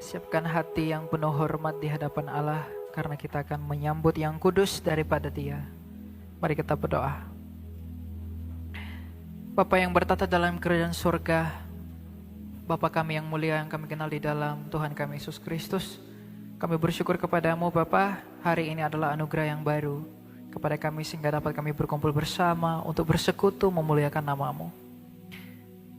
Siapkan hati yang penuh hormat di hadapan Allah, karena kita akan menyambut yang kudus daripada Dia. Mari kita berdoa. Bapa yang bertata dalam kerajaan surga, Bapa kami yang mulia yang kami kenal di dalam Tuhan kami Yesus Kristus, kami bersyukur kepadamu Bapa, hari ini adalah anugerah yang baru kepada kami sehingga dapat kami berkumpul bersama untuk bersekutu memuliakan nama-Mu.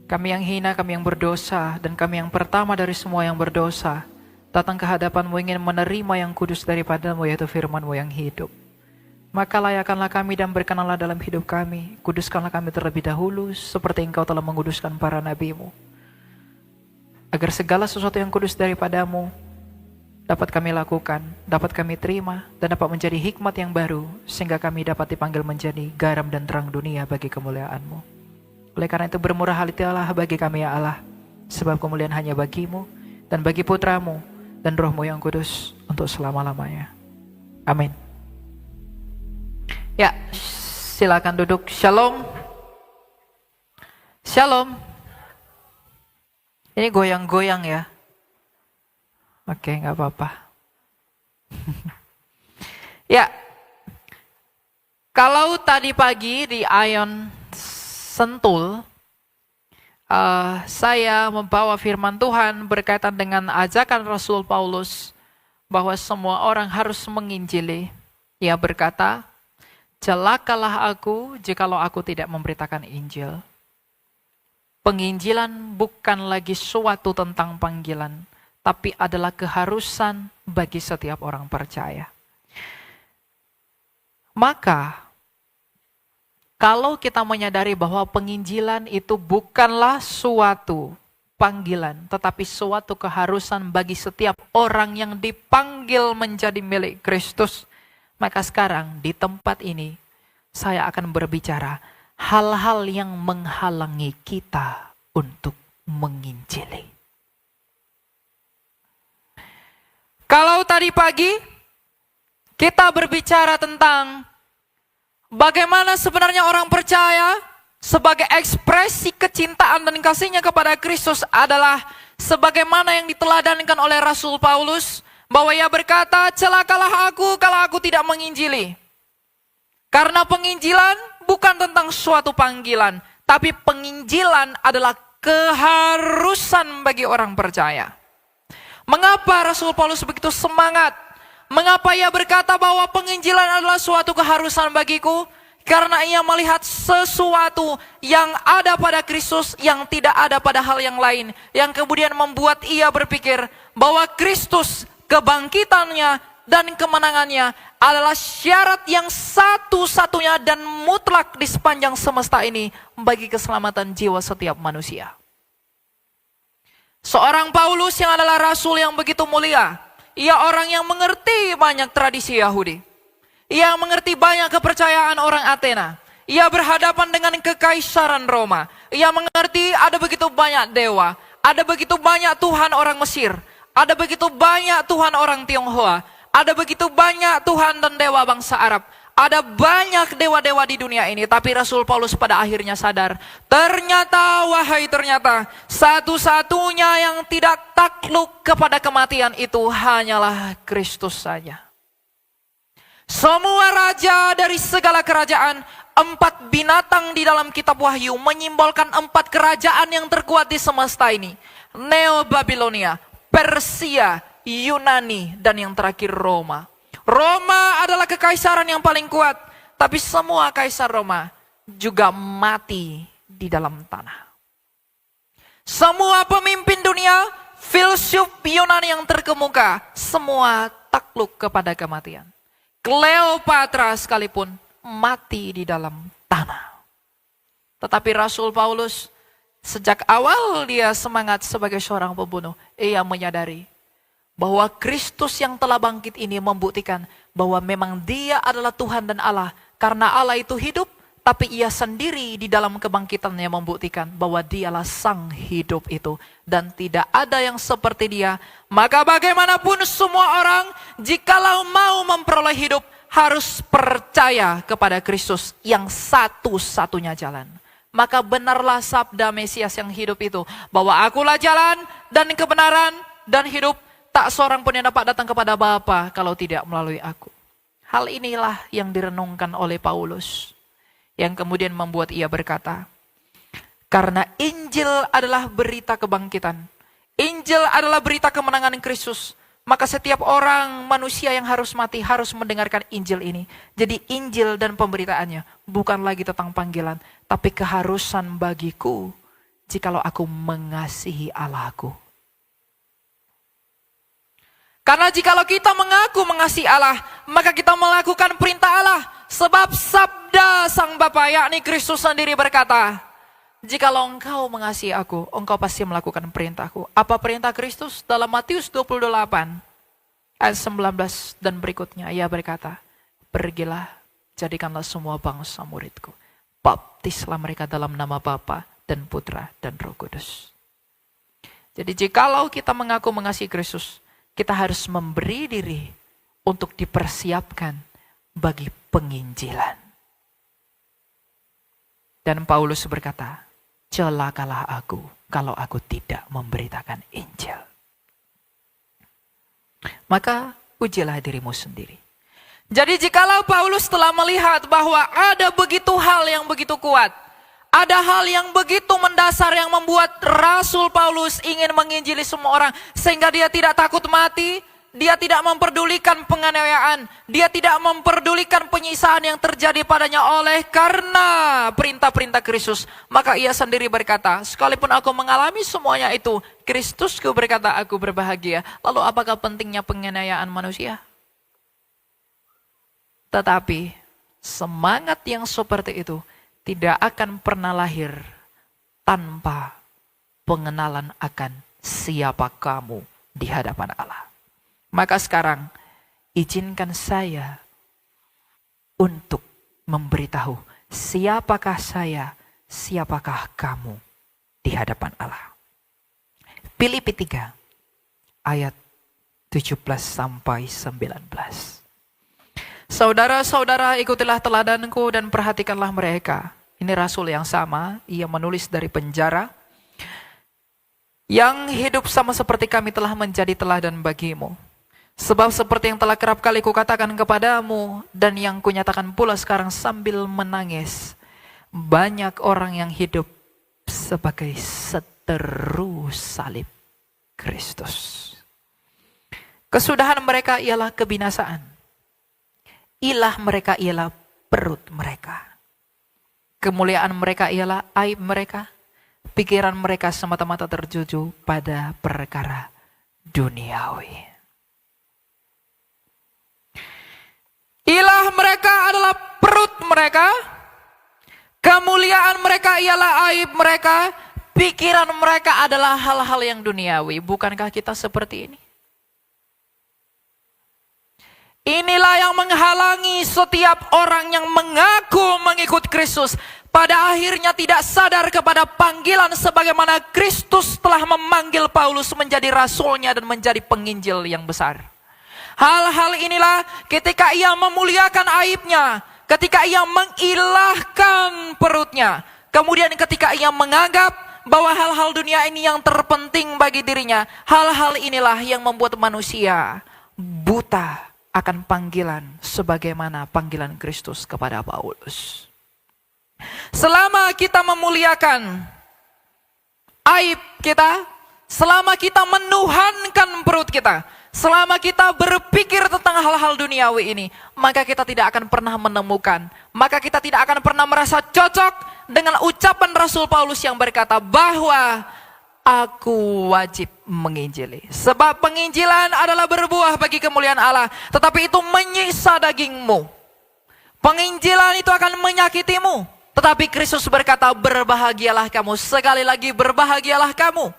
Kami yang hina, kami yang berdosa, dan kami yang pertama dari semua yang berdosa, datang ke hadapan-Mu ingin menerima yang kudus daripada-Mu, yaitu firman-Mu yang hidup. Maka layakanlah kami dan berkenanlah dalam hidup kami. Kuduskanlah kami terlebih dahulu, seperti Engkau telah menguduskan para nabi-Mu. Agar segala sesuatu yang kudus daripada-Mu dapat kami lakukan, dapat kami terima, dan dapat menjadi hikmat yang baru, sehingga kami dapat dipanggil menjadi garam dan terang dunia bagi kemuliaan-Mu. Oleh karena itu bermurah hati Allah bagi kami ya Allah, sebab kemuliaan hanya bagi-Mu dan bagi Putra-Mu dan Roh-Mu yang kudus untuk selama-lamanya. Amin. Ya, silakan duduk. Shalom. Shalom. Ini goyang-goyang ya. Oke, gak apa-apa. Ya, kalau tadi pagi di Ion Sentul, saya membawa firman Tuhan berkaitan dengan ajakan Rasul Paulus bahwa semua orang harus menginjili. Ia berkata, celakalah aku jikalau aku tidak memberitakan Injil. Penginjilan bukan lagi suatu tentang panggilan, tapi adalah keharusan bagi setiap orang percaya. Maka, kalau kita menyadari bahwa penginjilan itu bukanlah suatu panggilan, tetapi suatu keharusan bagi setiap orang yang dipanggil menjadi milik Kristus, maka sekarang di tempat ini saya akan berbicara hal-hal yang menghalangi kita untuk menginjili. Kalau tadi pagi kita berbicara tentang bagaimana sebenarnya orang percaya sebagai ekspresi kecintaan dan kasihnya kepada Kristus adalah sebagaimana yang diteladankan oleh Rasul Paulus, bahwa ia berkata, celakalah aku kalau aku tidak menginjili. Karena penginjilan bukan tentang suatu panggilan, tapi penginjilan adalah keharusan bagi orang percaya. Mengapa Rasul Paulus begitu semangat? Mengapa ia berkata bahwa penginjilan adalah suatu keharusan bagiku? Karena ia melihat sesuatu yang ada pada Kristus yang tidak ada pada hal yang lain. Yang kemudian membuat ia berpikir bahwa Kristus, kebangkitannya dan kemenangannya adalah syarat yang satu-satunya dan mutlak di sepanjang semesta ini bagi keselamatan jiwa setiap manusia. Seorang Paulus yang adalah rasul yang begitu mulia, ia orang yang mengerti banyak tradisi Yahudi. Ia mengerti banyak kepercayaan orang Athena. Ia berhadapan dengan kekaisaran Roma. Ia mengerti ada begitu banyak dewa. Ada begitu banyak Tuhan orang Mesir. Ada begitu banyak Tuhan orang Tionghoa. Ada begitu banyak Tuhan dan dewa bangsa Arab. Ada banyak dewa-dewa di dunia ini. Tapi Rasul Paulus pada akhirnya sadar. Ternyata, satu-satunya yang tidak takluk kepada kematian itu hanyalah Kristus saja. Semua raja dari segala kerajaan, 4 binatang di dalam kitab Wahyu menyimbolkan 4 kerajaan yang terkuat di semesta ini. Neo-Babilonia, Persia, Yunani, dan yang terakhir Roma. Roma adalah kekaisaran yang paling kuat, tapi semua kaisar Roma juga mati di dalam tanah. Semua pemimpin dunia, filsuf Yunani yang terkemuka, semua takluk kepada kematian. Cleopatra sekalipun mati di dalam tanah. Tetapi Rasul Paulus sejak awal dia semangat sebagai seorang pembunuh, ia menyadari bahwa Kristus yang telah bangkit ini membuktikan bahwa memang dia adalah Tuhan dan Allah. Karena Allah itu hidup, tapi ia sendiri di dalam kebangkitannya membuktikan bahwa dialah sang hidup itu. Dan tidak ada yang seperti dia. Maka bagaimanapun semua orang, jikalau mau memperoleh hidup, harus percaya kepada Kristus yang satu-satunya jalan. Maka benarlah sabda Mesias yang hidup itu, bahwa akulah jalan dan kebenaran dan hidup. Tak seorang pun yang dapat datang kepada Bapa kalau tidak melalui aku. Hal inilah yang direnungkan oleh Paulus. Yang kemudian membuat ia berkata, karena Injil adalah berita kebangkitan. Injil adalah berita kemenangan Kristus. Maka setiap orang manusia yang harus mati harus mendengarkan Injil ini. Jadi Injil dan pemberitaannya bukan lagi tentang panggilan, tapi keharusan bagiku jikalau aku mengasihi Allahku. Karena jikalau kita mengaku mengasihi Allah, maka kita melakukan perintah Allah. Sebab sabda Sang Bapa, yakni Kristus sendiri berkata, jikalau engkau mengasihi aku, engkau pasti melakukan perintahku. Apa perintah Kristus? Dalam Matius 28 ayat 19 dan berikutnya, ia berkata, pergilah, jadikanlah semua bangsa muridku. Baptislah mereka dalam nama Bapa dan Putra dan Roh Kudus. Jadi jikalau kita mengaku mengasihi Kristus, kita harus memberi diri untuk dipersiapkan bagi penginjilan. Dan Paulus berkata, celakalah aku kalau aku tidak memberitakan Injil. Maka ujilah dirimu sendiri. Jadi jikalau Paulus telah melihat bahwa ada begitu hal yang begitu kuat, ada hal yang begitu mendasar yang membuat Rasul Paulus ingin menginjili semua orang, sehingga dia tidak takut mati, dia tidak memperdulikan penganiayaan, dia tidak memperdulikan penyiksaan yang terjadi padanya oleh karena perintah-perintah Kristus. Maka ia sendiri berkata, sekalipun aku mengalami semuanya itu, Kristusku berkata aku berbahagia. Lalu apakah pentingnya penganiayaan manusia? Tetapi semangat yang seperti itu tidak akan pernah lahir tanpa pengenalan akan siapa kamu di hadapan Allah. Maka sekarang izinkan saya untuk memberitahu siapakah saya, siapakah kamu di hadapan Allah. Filipi 3 ayat 17 sampai 19. Saudara-saudara, ikutilah teladanku dan perhatikanlah mereka. Ini rasul yang sama, ia menulis dari penjara. Yang hidup sama seperti kami telah menjadi teladan bagimu. Sebab seperti yang telah kerap kali kukatakan kepadamu, dan yang kunyatakan pula sekarang sambil menangis, banyak orang yang hidup sebagai seteru salib Kristus. Kesudahan mereka ialah kebinasaan. Ilah mereka ialah perut mereka. Kemuliaan mereka ialah aib mereka. Pikiran mereka semata-mata tertuju pada perkara duniawi. Ilah mereka adalah perut mereka. Kemuliaan mereka ialah aib mereka. Pikiran mereka adalah hal-hal yang duniawi. Bukankah kita seperti ini? Inilah yang menghalangi setiap orang yang mengaku mengikut Kristus. Pada akhirnya tidak sadar kepada panggilan sebagaimana Kristus telah memanggil Paulus menjadi rasulnya dan menjadi penginjil yang besar. Hal-hal inilah ketika ia memuliakan aibnya, ketika ia mengilahkan perutnya, kemudian ketika ia menganggap bahwa hal-hal dunia ini yang terpenting bagi dirinya, hal-hal inilah yang membuat manusia buta akan panggilan sebagaimana panggilan Kristus kepada Paulus. Selama kita memuliakan aib kita, selama kita menuhankan perut kita, selama kita berpikir tentang hal-hal duniawi ini, maka kita tidak akan pernah menemukan, maka kita tidak akan pernah merasa cocok dengan ucapan Rasul Paulus yang berkata bahwa aku wajib menginjili. Sebab penginjilan adalah berbuah bagi kemuliaan Allah. Tetapi itu menyiksa dagingmu. Penginjilan itu akan menyakitimu. Tetapi Kristus berkata, berbahagialah kamu. Sekali lagi, berbahagialah kamu.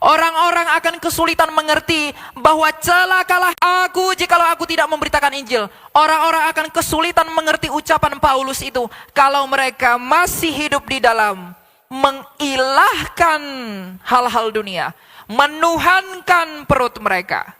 Orang-orang akan kesulitan mengerti bahwa celakalah aku jikalau aku tidak memberitakan Injil. Orang-orang akan kesulitan mengerti ucapan Paulus itu kalau mereka masih hidup di dalam mengilahkan hal-hal dunia, menuhankan perut mereka,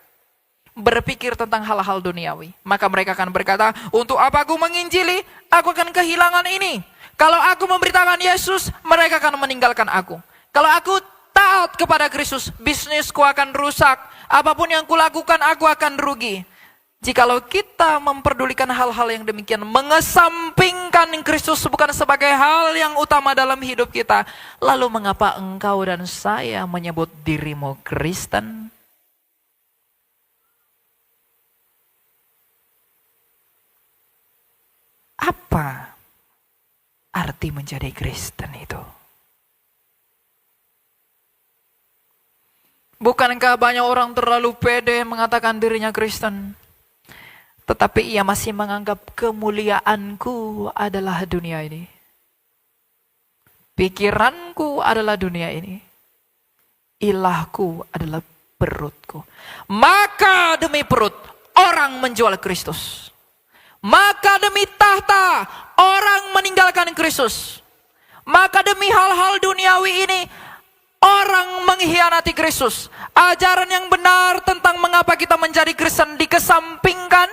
berpikir tentang hal-hal duniawi. Maka mereka akan berkata, untuk apa aku menginjili? Aku akan kehilangan ini. Kalau aku memberitakan Yesus, mereka akan meninggalkan aku. Kalau aku taat kepada Kristus, bisnisku akan rusak. Apapun yang kulakukan, aku akan rugi. Jikalau kita memperdulikan hal-hal yang demikian, mengesampingkan Kristus bukan sebagai hal yang utama dalam hidup kita, lalu mengapa engkau dan saya menyebut dirimu Kristen? Apa arti menjadi Kristen itu? Bukankah banyak orang terlalu pede mengatakan dirinya Kristen, tetapi ia masih menganggap kemuliaanku adalah dunia ini. Pikiranku adalah dunia ini. Ilahku adalah perutku. Maka demi perut, orang menjual Kristus. Maka demi tahta, orang meninggalkan Kristus. Maka demi hal-hal duniawi ini, orang mengkhianati Kristus. Ajaran yang benar tentang mengapa kita menjadi Kristen dikesampingkan.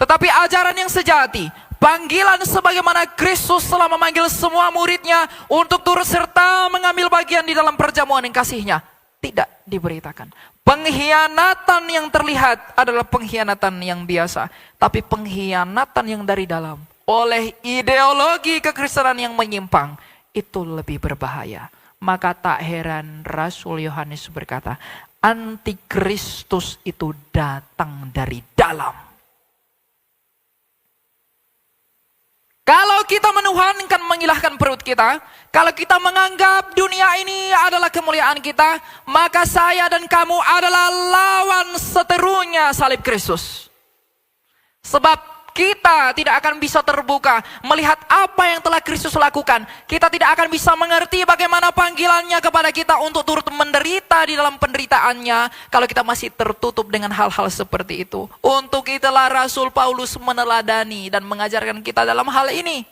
Tetapi ajaran yang sejati, panggilan sebagaimana Kristus telah memanggil semua muridnya untuk turut serta mengambil bagian di dalam perjamuan yang kasihnya, tidak diberitakan. Pengkhianatan yang terlihat adalah pengkhianatan yang biasa. Tapi pengkhianatan yang dari dalam, oleh ideologi kekristenan yang menyimpang, itu lebih berbahaya. Maka tak heran Rasul Yohanes berkata, antikristus itu datang dari dalam. Kalau kita menuhankan, mengilahkan perut kita, kalau kita menganggap dunia ini adalah kemuliaan kita, maka saya dan kamu adalah lawan seterunya salib Kristus. Sebab kita tidak akan bisa terbuka melihat apa yang telah Kristus lakukan. Kita tidak akan bisa mengerti bagaimana panggilannya kepada kita untuk turut menderita di dalam penderitaannya kalau kita masih tertutup dengan hal-hal seperti itu. Untuk itulah Rasul Paulus meneladani dan mengajarkan kita dalam hal ini.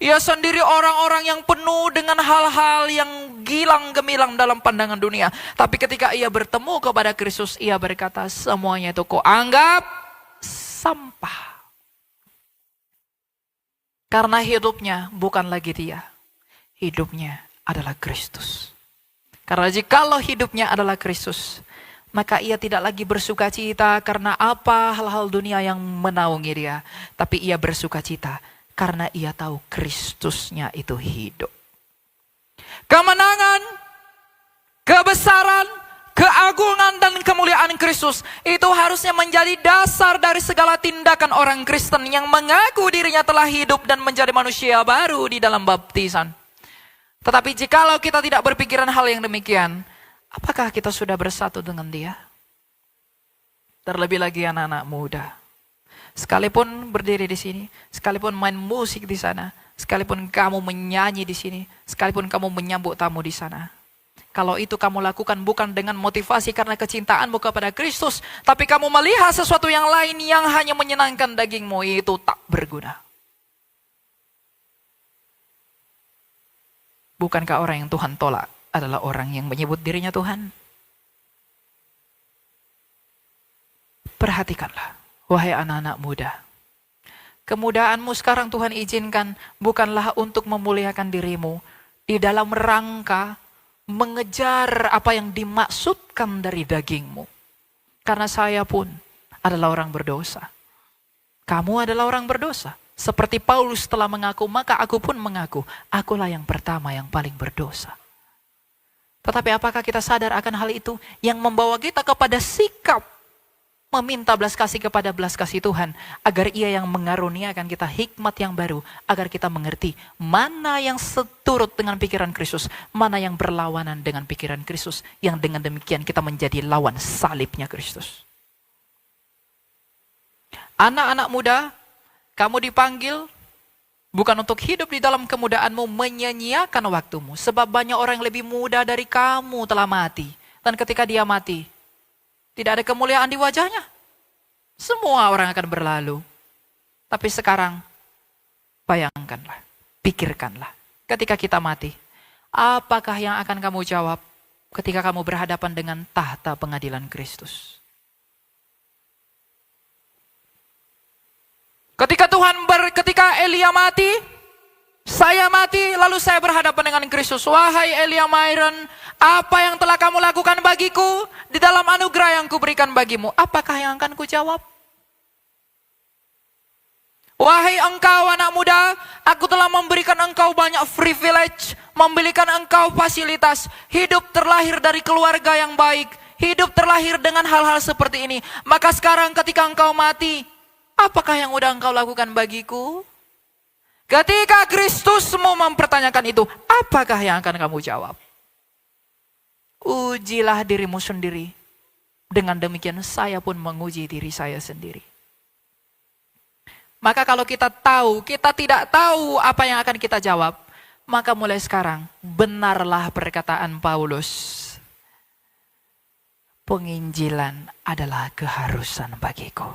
Ia sendiri orang-orang yang penuh dengan hal-hal yang gilang gemilang dalam pandangan dunia. Tapi ketika ia bertemu kepada Kristus, ia berkata, semuanya itu kau anggap sampah. Karena hidupnya bukan lagi dia. Hidupnya adalah Kristus. Karena jikalau hidupnya adalah Kristus, maka ia tidak lagi bersuka cita karena apa hal-hal dunia yang menaungi dia. Tapi ia bersuka cita karena ia tahu Kristusnya itu hidup. Kemenangan, kebesaran, keagungan dan kemuliaan Kristus itu harusnya menjadi dasar dari segala tindakan orang Kristen yang mengaku dirinya telah hidup dan menjadi manusia baru di dalam baptisan. Tetapi jikalau kita tidak berpikiran hal yang demikian, apakah kita sudah bersatu dengan Dia? Terlebih lagi anak-anak muda. Sekalipun berdiri di sini, sekalipun main musik di sana, sekalipun kamu menyanyi di sini, sekalipun kamu menyambut tamu di sana. Kalau itu kamu lakukan bukan dengan motivasi karena kecintaanmu kepada Kristus, tapi kamu melihat sesuatu yang lain yang hanya menyenangkan dagingmu, itu tak berguna. Bukankah orang yang Tuhan tolak adalah orang yang menyebut dirinya Tuhan? Perhatikanlah, wahai anak-anak muda. Kemudaanmu sekarang Tuhan izinkan bukanlah untuk memuliakan dirimu di dalam rangka mengejar apa yang dimaksudkan dari dagingmu. Karena saya pun adalah orang berdosa. Kamu adalah orang berdosa. Seperti Paulus telah mengaku, maka aku pun mengaku, akulah yang pertama yang paling berdosa. Tetapi apakah kita sadar akan hal itu yang membawa kita kepada sikap meminta belas kasih kepada belas kasih Tuhan, agar Ia yang mengaruniakan kita hikmat yang baru, agar kita mengerti mana yang seturut dengan pikiran Kristus, mana yang berlawanan dengan pikiran Kristus, yang dengan demikian kita menjadi lawan salibnya Kristus. Anak-anak muda, kamu dipanggil bukan untuk hidup di dalam kemudaanmu menyanyiakan waktumu, sebab banyak orang yang lebih muda dari kamu telah mati, dan ketika dia mati, tidak ada kemuliaan di wajahnya. Semua orang akan berlalu. Tapi sekarang, bayangkanlah, pikirkanlah. Ketika kita mati, apakah yang akan kamu jawab ketika kamu berhadapan dengan tahta pengadilan Kristus? Ketika Elia mati, saya mati, lalu saya berhadapan dengan Kristus. Wahai Elia Myron, Apa yang telah kamu lakukan bagiku di dalam anugerah yang kuberikan bagimu? Apakah yang akan kujawab? Wahai engkau anak muda, aku telah memberikan engkau banyak privilege, memberikan engkau fasilitas, hidup terlahir dari keluarga yang baik, hidup terlahir dengan hal-hal seperti ini. Maka sekarang ketika engkau mati, apakah yang udah engkau lakukan bagiku? Ketika Kristusmu mempertanyakan itu, apakah yang akan kamu jawab? Ujilah dirimu sendiri. Dengan demikian saya pun menguji diri saya sendiri. Maka kalau kita tahu, kita tidak tahu apa yang akan kita jawab, maka mulai sekarang benarlah perkataan Paulus. Penginjilan adalah keharusan bagiku.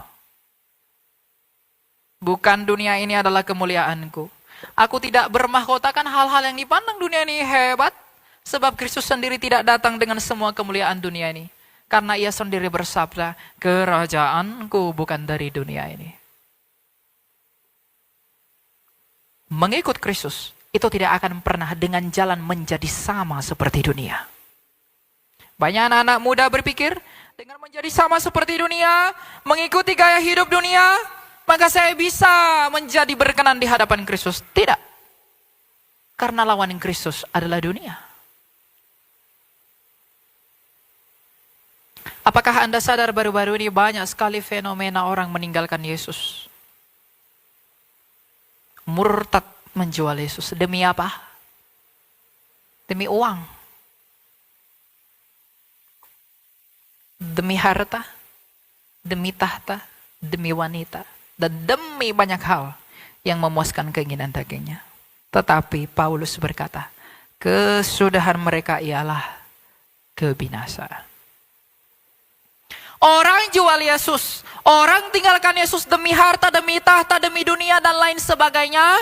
Bukan dunia ini adalah kemuliaanku. Aku tidak bermahkotakan hal-hal yang dipandang dunia ini hebat. Sebab Kristus sendiri tidak datang dengan semua kemuliaan dunia ini. Karena ia sendiri bersabda, kerajaanku bukan dari dunia ini. Mengikut Kristus itu tidak akan pernah dengan jalan menjadi sama seperti dunia. Banyak anak-anak muda berpikir, dengan menjadi sama seperti dunia, mengikuti gaya hidup dunia, maka saya bisa menjadi berkenan di hadapan Kristus. Tidak. Karena lawan Kristus adalah dunia. Apakah Anda sadar baru-baru ini banyak sekali fenomena orang meninggalkan Yesus? Murtad menjual Yesus. Demi apa? Demi uang. Demi harta. Demi tahta. Demi wanita. Dan demi banyak hal yang memuaskan keinginan dagingnya. Tetapi Paulus berkata, kesudahan mereka ialah kebinasaan. Orang jual Yesus, orang tinggalkan Yesus demi harta, demi tahta, demi dunia dan lain sebagainya.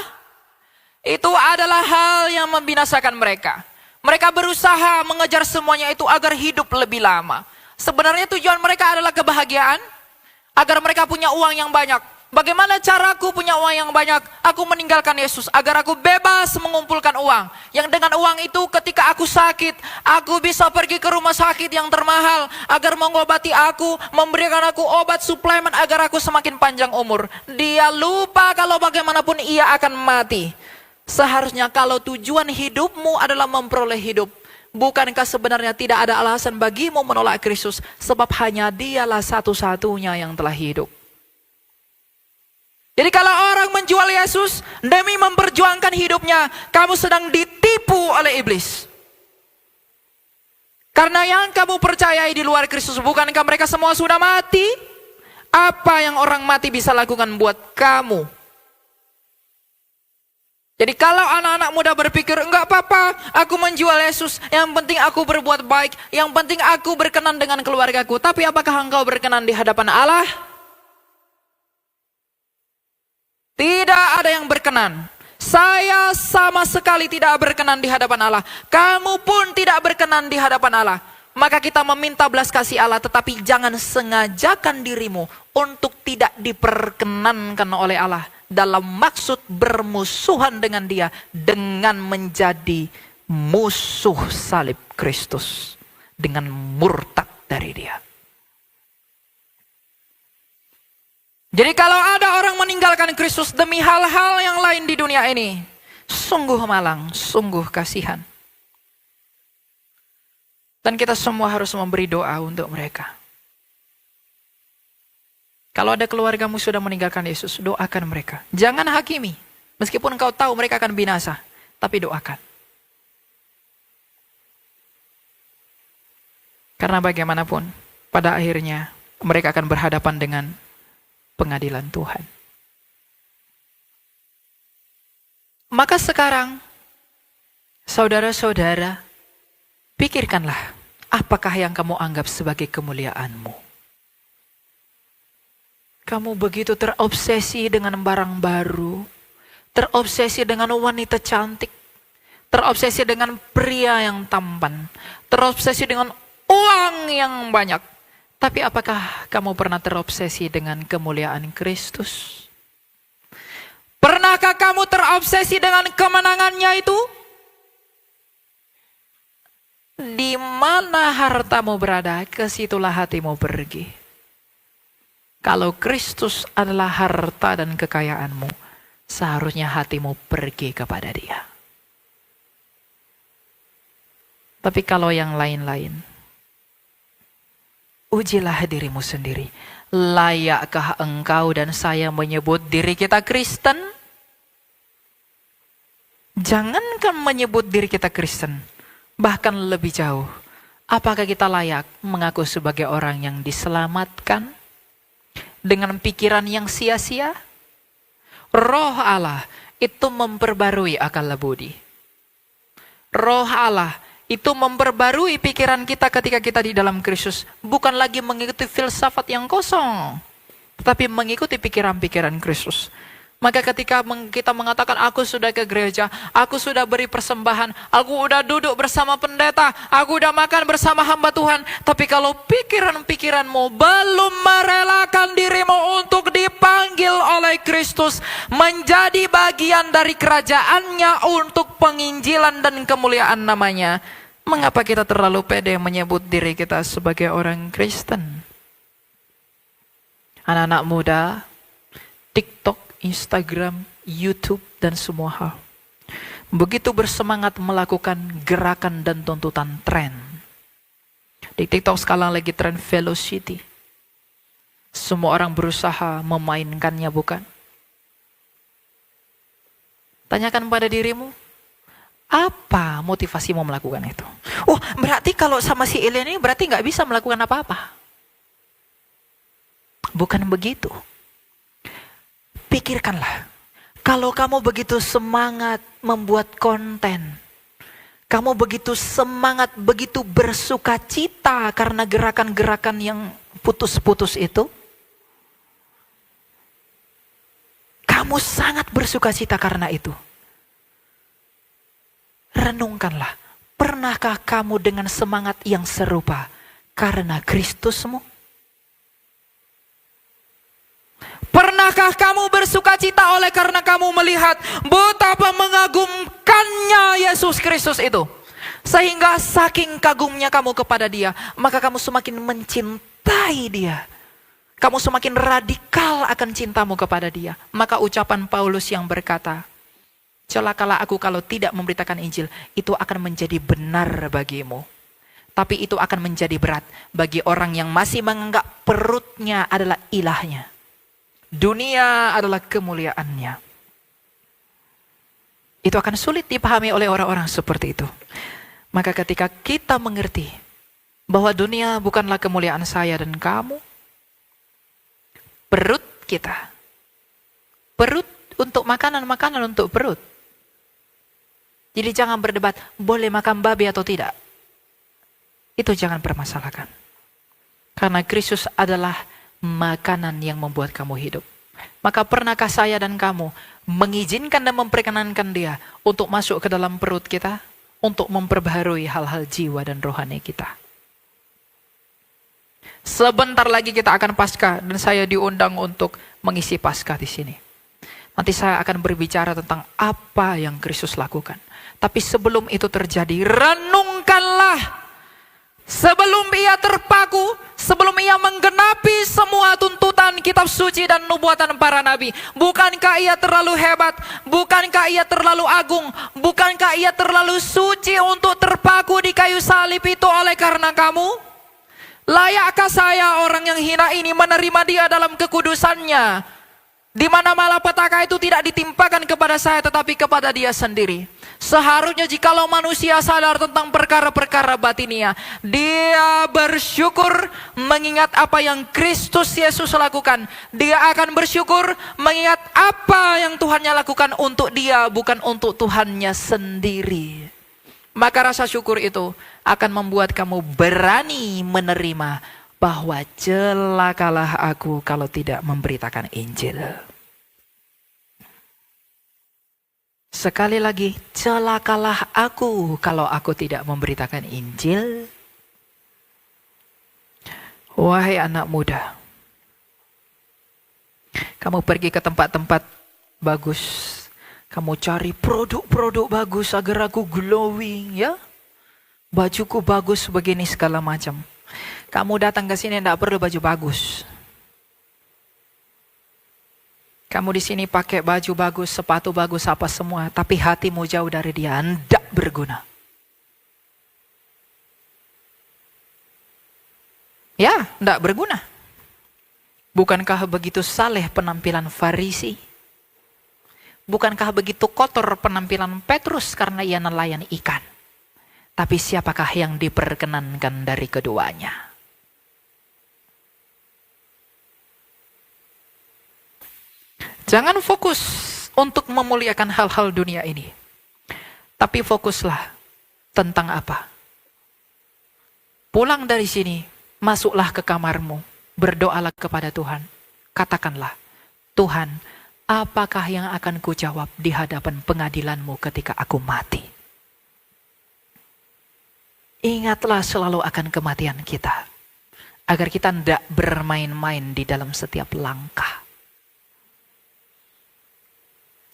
Itu adalah hal yang membinasakan mereka. Mereka berusaha mengejar semuanya itu agar hidup lebih lama. Sebenarnya tujuan mereka adalah kebahagiaan, agar mereka punya uang yang banyak. Bagaimana caraku punya uang yang banyak? Aku meninggalkan Yesus agar aku bebas mengumpulkan uang. Yang dengan uang itu ketika aku sakit, aku bisa pergi ke rumah sakit yang termahal agar mengobati aku, memberikan aku obat suplemen agar aku semakin panjang umur. Dia lupa kalau bagaimanapun ia akan mati. Seharusnya kalau tujuan hidupmu adalah memperoleh hidup, bukankah sebenarnya tidak ada alasan bagimu menolak Kristus? Sebab hanya dialah satu-satunya yang telah hidup. Jadi kalau orang menjual Yesus demi memperjuangkan hidupnya, kamu sedang ditipu oleh iblis. Karena yang kamu percayai di luar Kristus, bukankah mereka semua sudah mati? Apa yang orang mati bisa lakukan buat kamu? Jadi kalau anak-anak muda berpikir, enggak apa-apa, aku menjual Yesus, yang penting aku berbuat baik, yang penting aku berkenan dengan keluargaku. Tapi apakah engkau berkenan di hadapan Allah? Tidak ada yang berkenan. Saya sama sekali tidak berkenan di hadapan Allah. Kamu pun tidak berkenan di hadapan Allah. Maka kita meminta belas kasih Allah, tetapi jangan sengajakan dirimu untuk tidak diperkenankan oleh Allah dalam maksud bermusuhan dengan Dia dengan menjadi musuh salib Kristus, dengan murtad dari Dia. Jadi kalau ada orang meninggalkan Kristus demi hal-hal yang lain di dunia ini, sungguh malang, sungguh kasihan. Dan kita semua harus memberi doa untuk mereka. Kalau ada keluargamu sudah meninggalkan Yesus, doakan mereka. Jangan hakimi, meskipun engkau tahu mereka akan binasa, tapi doakan. Karena bagaimanapun, pada akhirnya mereka akan berhadapan dengan pengadilan Tuhan. Maka sekarang, saudara-saudara, pikirkanlah, apakah yang kamu anggap sebagai kemuliaanmu? Kamu begitu terobsesi dengan barang baru, terobsesi dengan wanita cantik, terobsesi dengan pria yang tampan, terobsesi dengan uang yang banyak. Tapi apakah kamu pernah terobsesi dengan kemuliaan Kristus? Pernahkah kamu terobsesi dengan kemenangannya itu? Di mana hartamu berada, ke situlah hatimu pergi. Kalau Kristus adalah harta dan kekayaanmu, seharusnya hatimu pergi kepada Dia. Tapi kalau yang lain-lain, ujilah dirimu sendiri. Layakkah engkau dan saya menyebut diri kita Kristen? Jangankan menyebut diri kita Kristen, bahkan lebih jauh. Apakah kita layak mengaku sebagai orang yang diselamatkan dengan pikiran yang sia-sia? Roh Allah itu memperbarui akal budi. Roh Allah itu memperbarui pikiran kita ketika kita di dalam Kristus. Bukan lagi mengikuti filsafat yang kosong, tetapi mengikuti pikiran-pikiran Kristus. Maka ketika kita mengatakan, aku sudah ke gereja, aku sudah beri persembahan, aku sudah duduk bersama pendeta, aku sudah makan bersama hamba Tuhan. Tapi kalau pikiran-pikiranmu belum merelakan dirimu untuk dipanggil oleh Kristus, menjadi bagian dari kerajaannya untuk penginjilan dan kemuliaan namanya, mengapa kita terlalu pede menyebut diri kita sebagai orang Kristen? Anak-anak muda, TikTok, Instagram, YouTube, dan semua hal begitu bersemangat melakukan gerakan dan tuntutan tren. Di TikTok sekarang lagi tren velocity. Semua orang berusaha memainkannya, bukan? Tanyakan pada dirimu, apa motivasimu melakukan itu? Oh, berarti kalau sama si Ellen ini berarti nggak bisa melakukan apa-apa. Bukan begitu. Pikirkanlah, kalau kamu begitu semangat membuat konten, kamu begitu semangat, begitu bersuka cita karena gerakan-gerakan yang putus-putus itu, kamu sangat bersuka cita karena itu. Renungkanlah, pernahkah kamu dengan semangat yang serupa karena Kristusmu? Pernahkah kamu bersuka cita oleh karena kamu melihat betapa mengagumkannya Yesus Kristus itu? Sehingga saking kagumnya kamu kepada Dia, maka kamu semakin mencintai Dia. Kamu semakin radikal akan cintamu kepada Dia. Maka ucapan Paulus yang berkata, celakalah aku kalau tidak memberitakan Injil, itu akan menjadi benar bagimu. Tapi itu akan menjadi berat bagi orang yang masih menganggap perutnya adalah ilahnya. Dunia adalah kemuliaannya. Itu akan sulit dipahami oleh orang-orang seperti itu. Maka ketika kita mengerti bahwa dunia bukanlah kemuliaan saya dan kamu, perut kita, perut untuk makanan, makanan untuk perut. Jadi jangan berdebat, boleh makan babi atau tidak. Itu jangan permasalahkan. Karena Kristus adalah makanan yang membuat kamu hidup. Maka pernahkah saya dan kamu mengizinkan dan memperkenankan Dia untuk masuk ke dalam perut kita, untuk memperbaharui hal-hal jiwa dan rohani kita? Sebentar lagi kita akan Paskah dan saya diundang untuk mengisi Paskah di sini. Nanti saya akan berbicara tentang apa yang Kristus lakukan. Tapi sebelum itu terjadi, renungkanlah. Sebelum Ia terpaku, sebelum Ia menggenapi semua tuntutan kitab suci dan nubuatan para nabi. Bukankah Ia terlalu hebat? Bukankah Ia terlalu agung? Bukankah Ia terlalu suci untuk terpaku di kayu salib itu oleh karena kamu? Layakkah saya orang yang hina ini menerima Dia dalam kekudusannya? Di mana malapetaka itu tidak ditimpakan kepada saya tetapi kepada Dia sendiri. Seharusnya jikalau manusia sadar tentang perkara-perkara batinia, dia bersyukur mengingat apa yang Kristus Yesus lakukan. Dia akan bersyukur mengingat apa yang Tuhannya lakukan untuk dia, bukan untuk Tuhannya sendiri. Maka rasa syukur itu akan membuat kamu berani menerima bahwa celakalah aku kalau tidak memberitakan Injil. Sekali lagi, celakalah aku kalau aku tidak memberitakan Injil. Wahai anak muda, kamu pergi ke tempat-tempat bagus, kamu cari produk-produk bagus agar aku glowing, ya. Bajuku bagus begini segala macam. Kamu datang ke sini tidak perlu baju bagus. Kamu di sini pakai baju bagus, sepatu bagus, apa semua, tapi hatimu jauh dari Dia, tidak berguna. Ya, tidak berguna. Bukankah begitu saleh penampilan Farisi? Bukankah begitu kotor penampilan Petrus karena ia nelayan ikan? Tapi siapakah yang diperkenankan dari keduanya? Jangan fokus untuk memuliakan hal-hal dunia ini. Tapi fokuslah tentang apa? Pulang dari sini, masuklah ke kamarmu, berdoalah kepada Tuhan. Katakanlah, Tuhan, apakah yang akan kujawab di hadapan pengadilan-Mu ketika aku mati? Ingatlah selalu akan kematian kita, agar kita tidak bermain-main di dalam setiap langkah.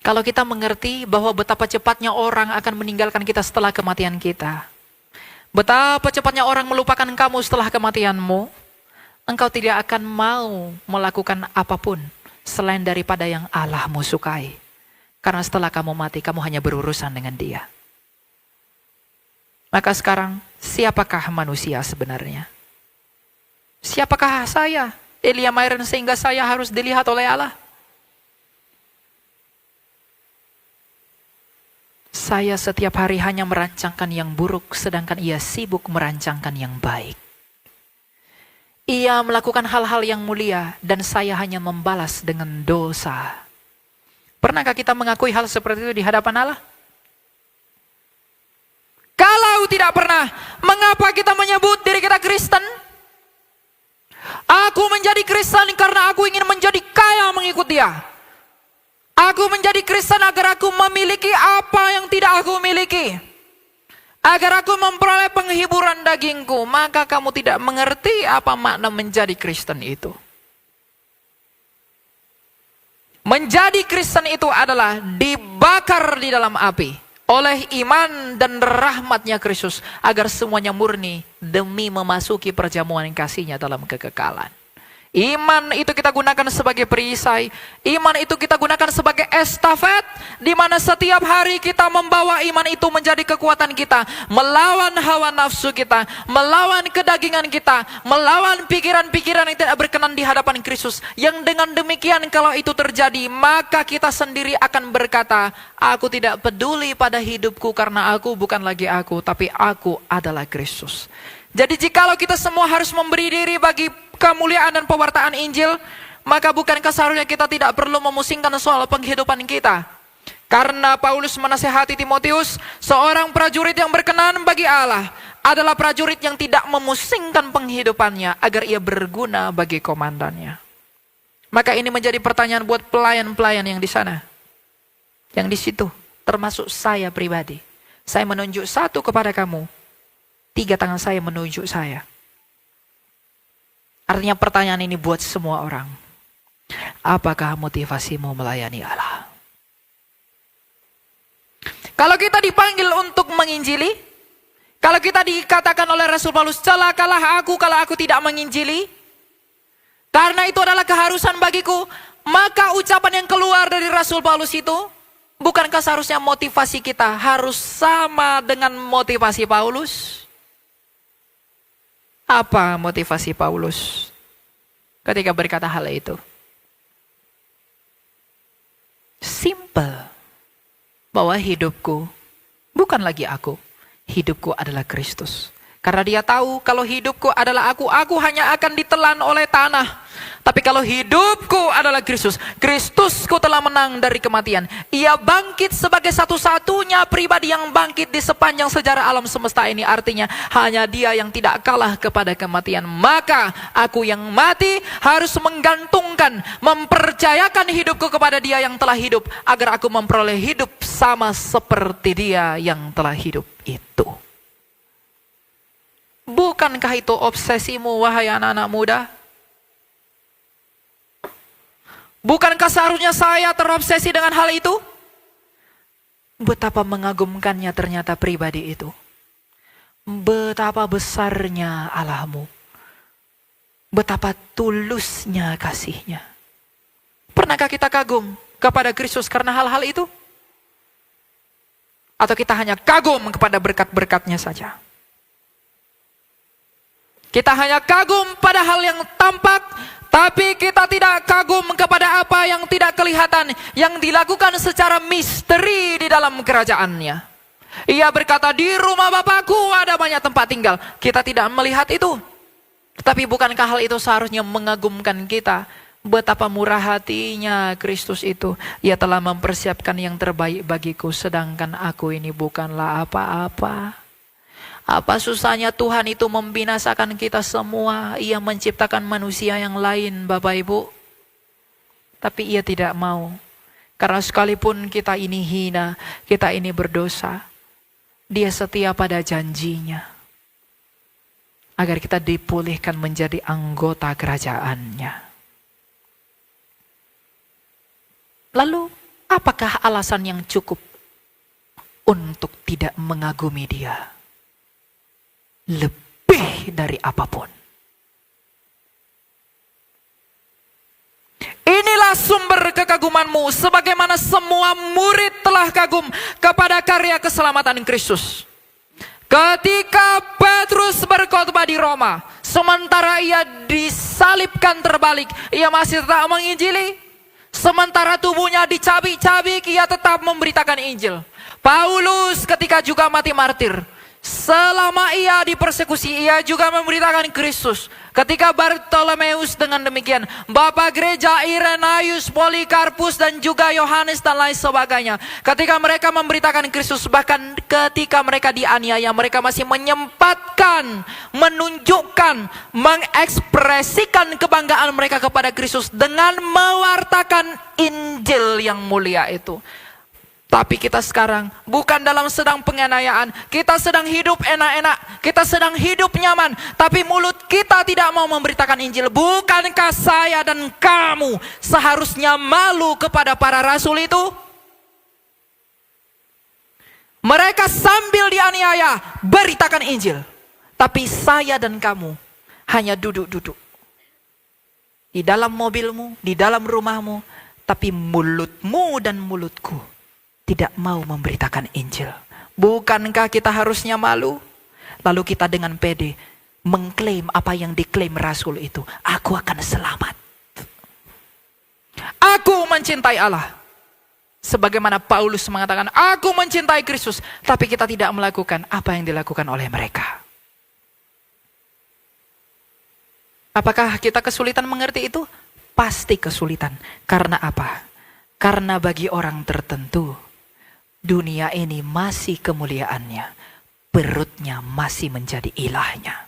Kalau kita mengerti bahwa betapa cepatnya orang akan meninggalkan kita setelah kematian kita, betapa cepatnya orang melupakan kamu setelah kematianmu, engkau tidak akan mau melakukan apapun selain daripada yang Allahmu sukai. Karena setelah kamu mati, kamu hanya berurusan dengan Dia. Maka sekarang, siapakah manusia sebenarnya? Siapakah saya, Elia Myron, sehingga saya harus dilihat oleh Allah? Saya setiap hari hanya merancangkan yang buruk, sedangkan ia sibuk merancangkan yang baik. Ia melakukan hal-hal yang mulia, dan saya hanya membalas dengan dosa. Pernahkah kita mengakui hal seperti itu di hadapan Allah? Kalau tidak pernah, mengapa kita menyebut diri kita Kristen? Aku menjadi Kristen karena aku ingin menjadi kaya mengikut Dia. Aku menjadi Kristen agar aku memiliki apa yang tidak aku miliki. Agar aku memperoleh penghiburan dagingku. Maka kamu tidak mengerti apa makna menjadi Kristen itu. Menjadi Kristen itu adalah dibakar di dalam api oleh iman dan rahmatnya Kristus, agar semuanya murni demi memasuki perjamuan kasih-Nya dalam kekekalan. Iman itu kita gunakan sebagai perisai. Iman itu kita gunakan sebagai estafet, di mana setiap hari kita membawa iman itu menjadi kekuatan kita, melawan hawa nafsu kita, melawan kedagingan kita, melawan pikiran-pikiran yang tidak berkenan di hadapan Kristus. Yang dengan demikian kalau itu terjadi, maka kita sendiri akan berkata, aku tidak peduli pada hidupku karena aku bukan lagi aku, tapi aku adalah Kristus. Jadi jikalau kita semua harus memberi diri bagi kemuliaan dan pewartaan Injil, maka bukankah seharusnya kita tidak perlu memusingkan soal penghidupan kita? Karena Paulus menasihati Timotius, seorang prajurit yang berkenan bagi Allah adalah prajurit yang tidak memusingkan penghidupannya agar ia berguna bagi komandannya. Maka ini menjadi pertanyaan buat pelayan-pelayan yang di sana, yang di situ, termasuk saya pribadi. Saya menunjuk satu kepada kamu, 3 tangan saya menunjuk saya. Artinya pertanyaan ini buat semua orang. Apakah motivasimu melayani Allah? Kalau kita dipanggil untuk menginjili, kalau kita dikatakan oleh Rasul Paulus, celakalah aku kalau aku tidak menginjili, karena itu adalah keharusan bagiku, maka ucapan yang keluar dari Rasul Paulus itu, bukankah seharusnya motivasi kita harus sama dengan motivasi Paulus? Apa motivasi Paulus ketika berkata hal itu? Simple. Bahwa hidupku bukan lagi aku. Hidupku adalah Kristus. Karena dia tahu kalau hidupku adalah aku hanya akan ditelan oleh tanah. Tapi kalau hidupku adalah Kristus, Kristusku telah menang dari kematian. Ia bangkit sebagai satu-satunya pribadi yang bangkit di sepanjang sejarah alam semesta ini. Artinya hanya Dia yang tidak kalah kepada kematian. Maka aku yang mati harus menggantungkan, mempercayakan hidupku kepada Dia yang telah hidup, agar aku memperoleh hidup sama seperti Dia yang telah hidup itu. Bukankah itu obsesimu, wahai anak-anak muda? Bukankah seharusnya saya terobsesi dengan hal itu? Betapa mengagumkannya ternyata pribadi itu. betapa besarnya Allahmu. Betapa tulusnya kasih-Nya. Pernahkah kita kagum kepada Kristus karena hal-hal itu? Atau kita hanya kagum kepada berkat-berkat-Nya saja? Kita hanya kagum pada hal yang tampak, tapi kita tidak kagum kepada apa yang tidak kelihatan, yang dilakukan secara misteri di dalam kerajaan-Nya. Ia berkata, di rumah Bapakku ada banyak tempat tinggal. Kita tidak melihat itu. Tetapi bukankah hal itu seharusnya mengagumkan kita? Betapa murah hatinya Kristus itu. Ia telah mempersiapkan yang terbaik bagiku, sedangkan aku ini bukanlah apa-apa. Apa susahnya Tuhan itu membinasakan kita semua. Ia menciptakan manusia yang lain, Bapak Ibu. Tapi Ia tidak mau. Karena sekalipun kita ini hina, kita ini berdosa, Dia setia pada janji-Nya. Agar kita dipulihkan menjadi anggota kerajaan-Nya. Lalu, apakah alasan yang cukup untuk tidak mengagumi Dia? Lebih dari apapun. Inilah sumber kekagumanmu, sebagaimana semua murid telah kagum kepada karya keselamatan Kristus. Ketika Petrus berkhotbah di Roma, sementara ia disalibkan terbalik, ia masih tetap menginjili. Sementara tubuhnya dicabik-cabik, ia tetap memberitakan Injil. Paulus ketika juga mati martir, selama ia dipersekusi, ia juga memberitakan Kristus. Ketika Bartolomeus dengan demikian, Bapak Gereja Irenaeus, Polikarpus dan juga Yohanes dan lain sebagainya. Ketika mereka memberitakan Kristus, bahkan ketika mereka dianiaya, mereka masih menyempatkan, menunjukkan, mengekspresikan kebanggaan mereka kepada Kristus dengan mewartakan Injil yang mulia itu. Tapi kita sekarang bukan dalam sedang penganiayaan, kita sedang hidup enak-enak, kita sedang hidup nyaman, tapi mulut kita tidak mau memberitakan Injil. Bukankah saya dan kamu seharusnya malu kepada para rasul itu? Mereka sambil dianiaya, beritakan Injil. Tapi saya dan kamu hanya duduk-duduk di dalam mobilmu, di dalam rumahmu, tapi mulutmu dan mulutku tidak mau memberitakan Injil. Bukankah kita harusnya malu? Lalu kita dengan pede mengklaim apa yang diklaim Rasul itu. Aku akan selamat. Aku mencintai Allah. Sebagaimana Paulus mengatakan, aku mencintai Kristus. Tapi kita tidak melakukan apa yang dilakukan oleh mereka. Apakah kita kesulitan mengerti itu? Pasti kesulitan. Karena apa? Karena bagi orang tertentu, dunia ini masih kemuliaannya, perutnya masih menjadi ilahnya,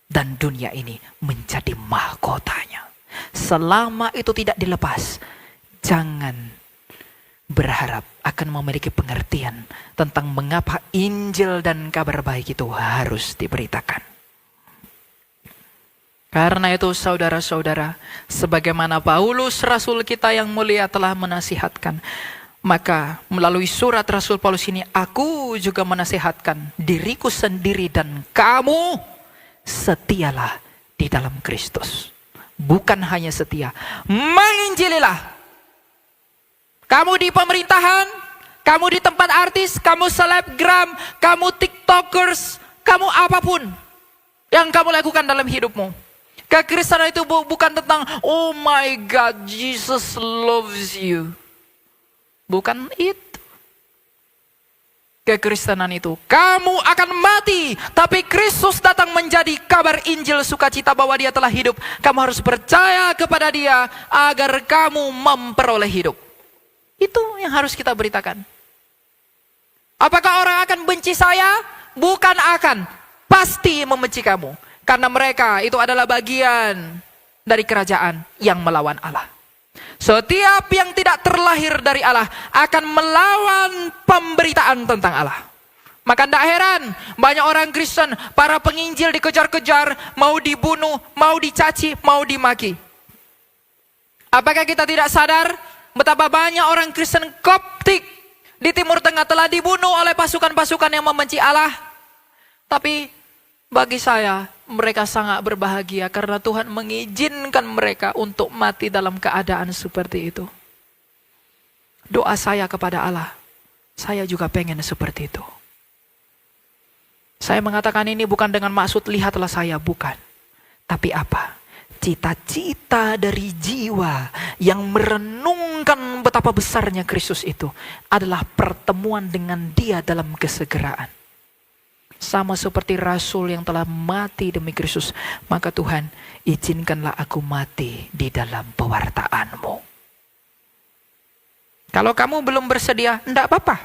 dan dunia ini menjadi mahkotanya. Selama itu tidak dilepas, jangan berharap akan memiliki pengertian tentang mengapa Injil dan kabar baik itu harus diberitakan. Karena itu saudara-saudara, sebagaimana Paulus Rasul kita yang mulia telah menasihatkan, maka melalui surat Rasul Paulus ini, aku juga menasihatkan diriku sendiri dan kamu, setialah di dalam Kristus. Bukan hanya setia, menginjililah. Kamu di pemerintahan, kamu di tempat artis, kamu selebgram, kamu tiktokers, kamu apapun yang kamu lakukan dalam hidupmu. Kekristenan itu bukan tentang, oh my God, Jesus loves you. Bukan itu. Kekristenan itu, kamu akan mati, tapi Kristus datang menjadi kabar Injil sukacita bahwa Dia telah hidup. Kamu harus percaya kepada Dia agar kamu memperoleh hidup. Itu yang harus kita beritakan. Apakah orang akan benci saya? Bukan akan, pasti membenci kamu. Karena mereka itu adalah bagian dari kerajaan yang melawan Allah. Setiap yang tidak terlahir dari Allah akan melawan pemberitaan tentang Allah. Maka tidak heran banyak orang Kristen, para penginjil dikejar-kejar, mau dibunuh, mau dicaci, mau dimaki. Apakah kita tidak sadar betapa banyak orang Kristen Koptik di Timur Tengah telah dibunuh oleh pasukan-pasukan yang membenci Allah? Tapi bagi saya, mereka sangat berbahagia karena Tuhan mengizinkan mereka untuk mati dalam keadaan seperti itu. Doa saya kepada Allah, saya juga pengen seperti itu. Saya mengatakan ini bukan dengan maksud lihatlah saya, bukan. Tapi apa? Cita-cita dari jiwa yang merenungkan betapa besarnya Kristus itu adalah pertemuan dengan Dia dalam kesegeraan. Sama seperti Rasul yang telah mati demi Kristus, maka Tuhan, izinkanlah aku mati di dalam pewartaan-Mu. Kalau kamu belum bersedia, enggak apa-apa.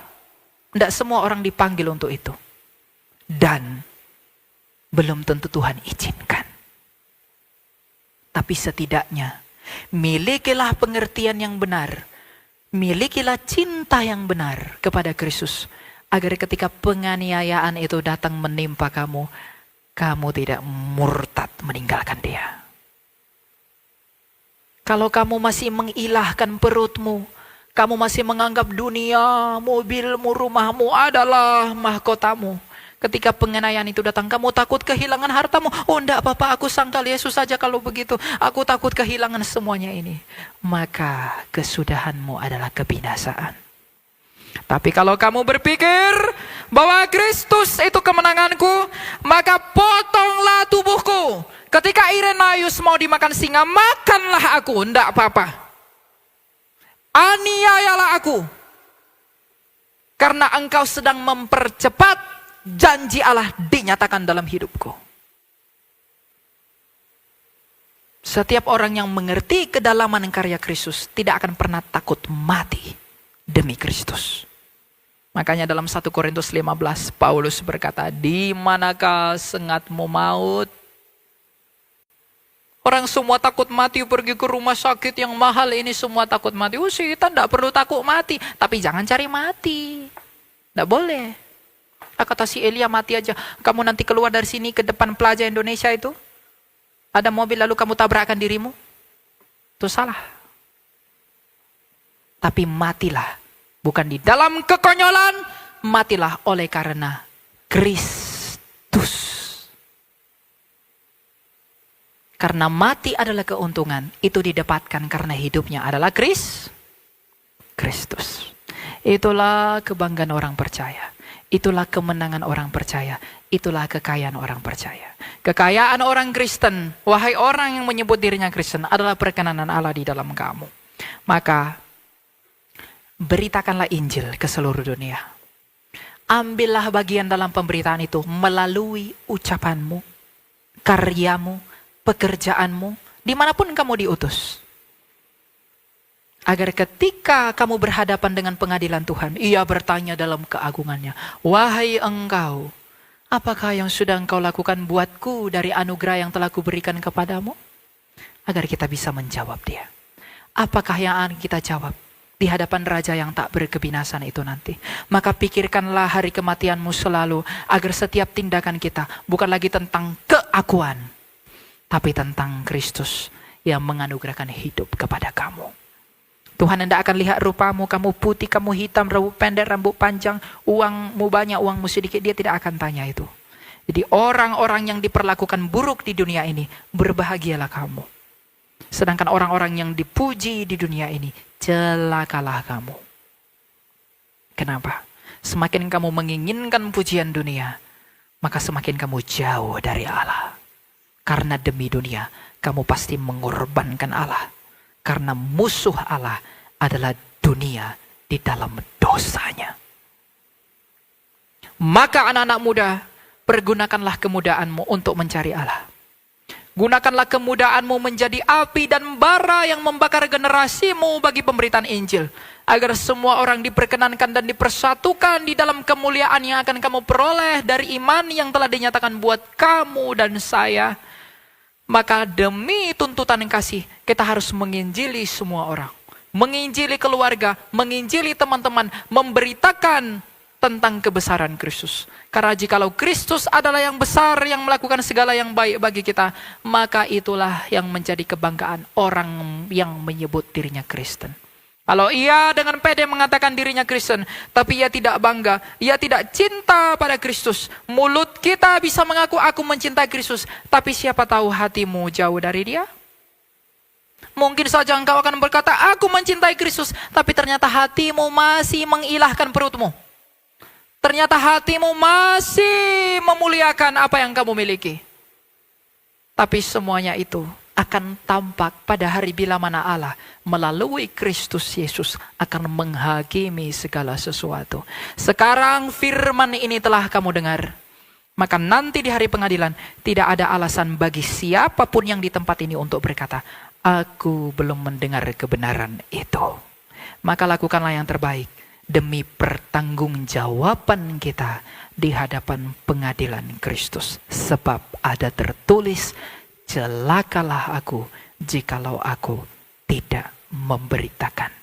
Enggak semua orang dipanggil untuk itu. Dan belum tentu Tuhan izinkan. Tapi setidaknya, milikilah pengertian yang benar. Milikilah cinta yang benar kepada Kristus. Agar ketika penganiayaan itu datang menimpa kamu, kamu tidak murtad meninggalkan Dia. Kalau kamu masih mengilahkan perutmu, kamu masih menganggap dunia, mobilmu, rumahmu adalah mahkotamu. Ketika penganiayaan itu datang, kamu takut kehilangan hartamu. Oh, enggak apa-apa, aku sangkal Yesus saja kalau begitu. Aku takut kehilangan semuanya ini. Maka kesudahanmu adalah kebinasaan. Tapi kalau kamu berpikir bahwa Kristus itu kemenanganku, maka potonglah tubuhku. Ketika Irenaeus mau dimakan singa, makanlah aku, enggak apa-apa. Aniayalah aku. Karena engkau sedang mempercepat janji Allah dinyatakan dalam hidupku. Setiap orang yang mengerti kedalaman karya Kristus tidak akan pernah takut mati demi Kristus. Makanya dalam 1 Korintus 15 Paulus berkata, di manakah sengatmu maut? Orang semua takut mati, pergi ke rumah sakit yang mahal ini semua takut mati. Oh, kita tidak perlu takut mati, tapi jangan cari mati. Tidak boleh. Kata si Elia, mati aja. Kamu nanti keluar dari sini ke depan Plaza Indonesia itu, ada mobil lalu kamu tabrakkan dirimu. Itu salah. Tapi matilah. Bukan di dalam kekonyolan, matilah oleh karena Kristus. Karena mati adalah keuntungan, itu didapatkan karena hidupnya adalah Kristus. Itulah kebanggaan orang percaya. Itulah kemenangan orang percaya. Itulah kekayaan orang percaya. Kekayaan orang Kristen, wahai orang yang menyebut dirinya Kristen, adalah perkenanan Allah di dalam kamu. Maka, beritakanlah Injil ke seluruh dunia. Ambillah bagian dalam pemberitaan itu melalui ucapanmu, karyamu, pekerjaanmu, dimanapun kamu diutus. Agar ketika kamu berhadapan dengan pengadilan Tuhan, Ia bertanya dalam keagungannya, wahai engkau, apakah yang sudah engkau lakukan buatku dari anugerah yang telah kuberikan kepadamu? Agar kita bisa menjawab Dia. Apakah yang akan kita jawab di hadapan Raja yang tak berkebinasan itu nanti? Maka pikirkanlah hari kematianmu selalu, agar setiap tindakan kita bukan lagi tentang keakuan, tapi tentang Kristus yang menganugerahkan hidup kepada kamu. Tuhan tidak akan lihat rupamu, kamu putih, kamu hitam, rambut pendek, rambut panjang, uangmu banyak, uangmu sedikit. Dia tidak akan tanya itu. Jadi orang-orang yang diperlakukan buruk di dunia ini, berbahagialah kamu. Sedangkan orang-orang yang dipuji di dunia ini, celakalah kamu. Kenapa? Semakin kamu menginginkan pujian dunia, maka semakin kamu jauh dari Allah. Karena demi dunia, kamu pasti mengorbankan Allah. Karena musuh Allah adalah dunia di dalam dosanya. Maka anak-anak muda, pergunakanlah kemudaanmu untuk mencari Allah. Gunakanlah kemudaanmu menjadi api dan bara yang membakar generasimu bagi pemberitaan Injil. Agar semua orang diperkenankan dan dipersatukan di dalam kemuliaan yang akan kamu peroleh dari iman yang telah dinyatakan buat kamu dan saya. Maka demi tuntutan kasih, kita harus menginjili semua orang. Menginjili keluarga, menginjili teman-teman, memberitakan tentang kebesaran Kristus. Karena jikalau Kristus adalah yang besar, yang melakukan segala yang baik bagi kita, maka itulah yang menjadi kebanggaan orang yang menyebut dirinya Kristen. Kalau ia dengan pede mengatakan dirinya Kristen, tapi ia tidak bangga, ia tidak cinta pada Kristus. Mulut kita bisa mengaku aku mencintai Kristus, tapi siapa tahu hatimu jauh dari Dia? Mungkin saja engkau akan berkata, aku mencintai Kristus, tapi ternyata hatimu masih mengilahkan perutmu. Ternyata hatimu masih memuliakan apa yang kamu miliki. Tapi semuanya itu akan tampak pada hari bila mana Allah melalui Kristus Yesus akan menghakimi segala sesuatu. Sekarang firman ini telah kamu dengar. Maka nanti di hari pengadilan tidak ada alasan bagi siapapun yang di tempat ini untuk berkata, aku belum mendengar kebenaran itu. Maka lakukanlah yang terbaik demi pertanggungjawaban kita di hadapan pengadilan Kristus. Sebab ada tertulis, celakalah aku jikalau aku tidak memberitakan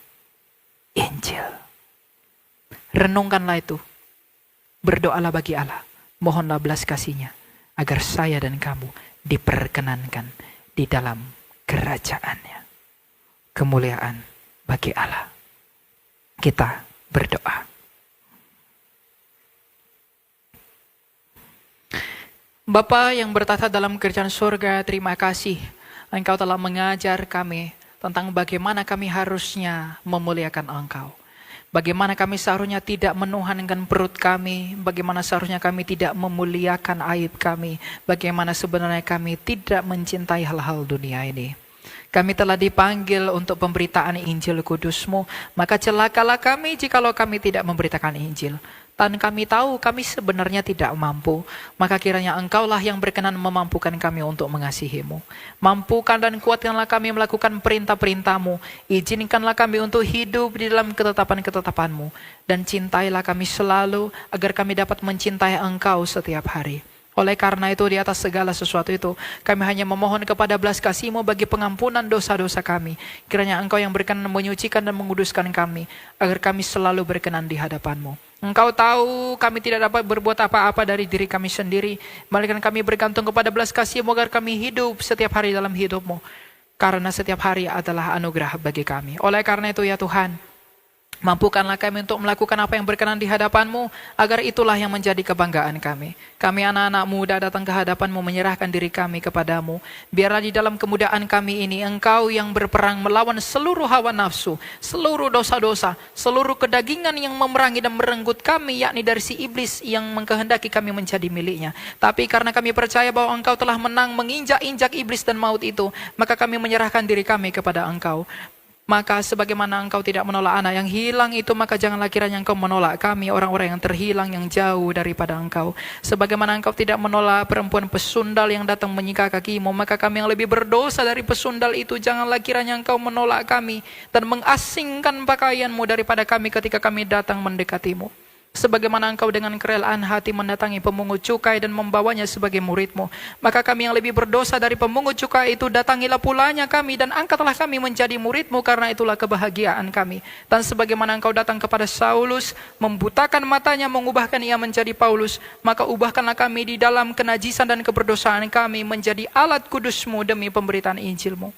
Injil. Renungkanlah itu. Berdoalah bagi Allah. Mohonlah belas kasih-Nya agar saya dan kamu diperkenankan di dalam kerajaan-Nya. Kemuliaan bagi Allah. Kita berdoa. Bapa yang bertata dalam kerajaan surga, terima kasih Engkau telah mengajar kami tentang bagaimana kami harusnya memuliakan Engkau. Bagaimana kami seharusnya tidak menuhankan perut kami, bagaimana seharusnya kami tidak memuliakan aib kami, bagaimana sebenarnya kami tidak mencintai hal-hal dunia ini. Kami telah dipanggil untuk pemberitaan Injil Kudus-Mu, maka celakalah kami jikalau kami tidak memberitakan Injil. Dan kami tahu kami sebenarnya tidak mampu, maka kiranya Engkaulah yang berkenan memampukan kami untuk mengasihi-Mu. Mampukan dan kuatkanlah kami melakukan perintah-perintah-Mu. Izinkanlah kami untuk hidup di dalam ketetapan-ketetapan-Mu. Dan cintailah kami selalu agar kami dapat mencintai Engkau setiap hari. Oleh karena itu di atas segala sesuatu itu kami hanya memohon kepada belas kasih-Mu bagi pengampunan dosa-dosa kami. Kiranya Engkau yang berkenan menyucikan dan menguduskan kami agar kami selalu berkenan di hadapan-Mu. Engkau tahu kami tidak dapat berbuat apa-apa dari diri kami sendiri, melainkan kami bergantung kepada belas kasih-Mu agar kami hidup setiap hari dalam hidup-Mu. Karena setiap hari adalah anugerah bagi kami. Oleh karena itu ya Tuhan, mampukanlah kami untuk melakukan apa yang berkenan di hadapan-Mu, agar itulah yang menjadi kebanggaan kami. Kami anak-anak muda datang ke hadapan-Mu, menyerahkan diri kami kepadamu. Biarlah di dalam kemudahan kami ini, Engkau yang berperang melawan seluruh hawa nafsu, seluruh dosa-dosa, seluruh kedagingan yang memerangi dan merenggut kami, yakni dari si iblis yang mengkehendaki kami menjadi miliknya. Tapi karena kami percaya bahwa Engkau telah menang menginjak-injak iblis dan maut itu, maka kami menyerahkan diri kami kepada Engkau. Maka sebagaimana Engkau tidak menolak anak yang hilang itu, maka janganlah kiranya Engkau menolak kami, orang-orang yang terhilang yang jauh daripada Engkau. Sebagaimana Engkau tidak menolak perempuan pesundal yang datang menyika kaki-Mu, maka kami yang lebih berdosa dari pesundal itu, janganlah kiranya Engkau menolak kami dan mengasingkan pakaian-Mu daripada kami ketika kami datang mendekati-Mu. Sebagaimana Engkau dengan kerelaan hati mendatangi pemungut cukai dan membawanya sebagai murid-Mu, maka kami yang lebih berdosa dari pemungut cukai itu, datangilah pulanya kami dan angkatlah kami menjadi murid-Mu, karena itulah kebahagiaan kami. Dan sebagaimana Engkau datang kepada Saulus, membutakan matanya, mengubahkan ia menjadi Paulus, maka ubahkanlah kami di dalam kenajisan dan keberdosaan kami menjadi alat kudus-Mu demi pemberitaan Injil-Mu.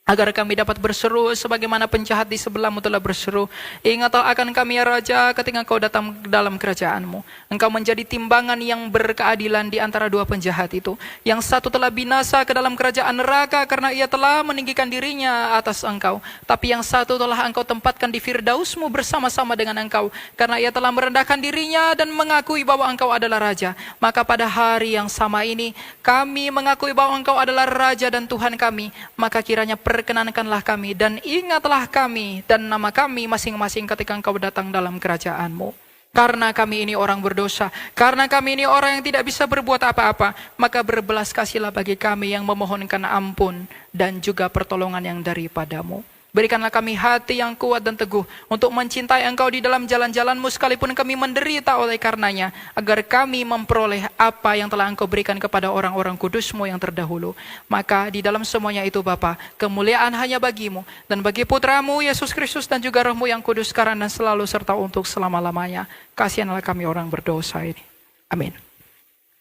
Agar kami dapat berseru sebagaimana penjahat di sebelah-Mu telah berseru, ingatlah akan kami ya Raja ketika Engkau datang dalam kerajaan-Mu. Engkau menjadi timbangan yang berkeadilan di antara dua penjahat itu. Yang satu telah binasa ke dalam kerajaan neraka karena ia telah meninggikan dirinya atas Engkau. Tapi yang satu telah Engkau tempatkan di Firdaus-Mu bersama-sama dengan Engkau, karena ia telah merendahkan dirinya dan mengakui bahwa Engkau adalah Raja. Maka pada hari yang sama ini kami mengakui bahwa Engkau adalah Raja dan Tuhan kami. Maka kiranya perkenankanlah kami dan ingatlah kami dan nama kami masing-masing ketika Engkau datang dalam kerajaan-Mu. Karena kami ini orang berdosa, karena kami ini orang yang tidak bisa berbuat apa-apa, maka berbelas kasihlah bagi kami yang memohonkan ampun dan juga pertolongan yang daripada-Mu. Berikanlah kami hati yang kuat dan teguh untuk mencintai Engkau di dalam jalan-jalan-Mu sekalipun kami menderita oleh karenanya, agar kami memperoleh apa yang telah Engkau berikan kepada orang-orang kudus-Mu yang terdahulu. Maka di dalam semuanya itu Bapa, kemuliaan hanya bagi-Mu dan bagi Putra-Mu Yesus Kristus dan juga Roh-Mu yang kudus sekarang dan selalu serta untuk selama-lamanya. Kasihanlah kami orang berdosa ini. Amin.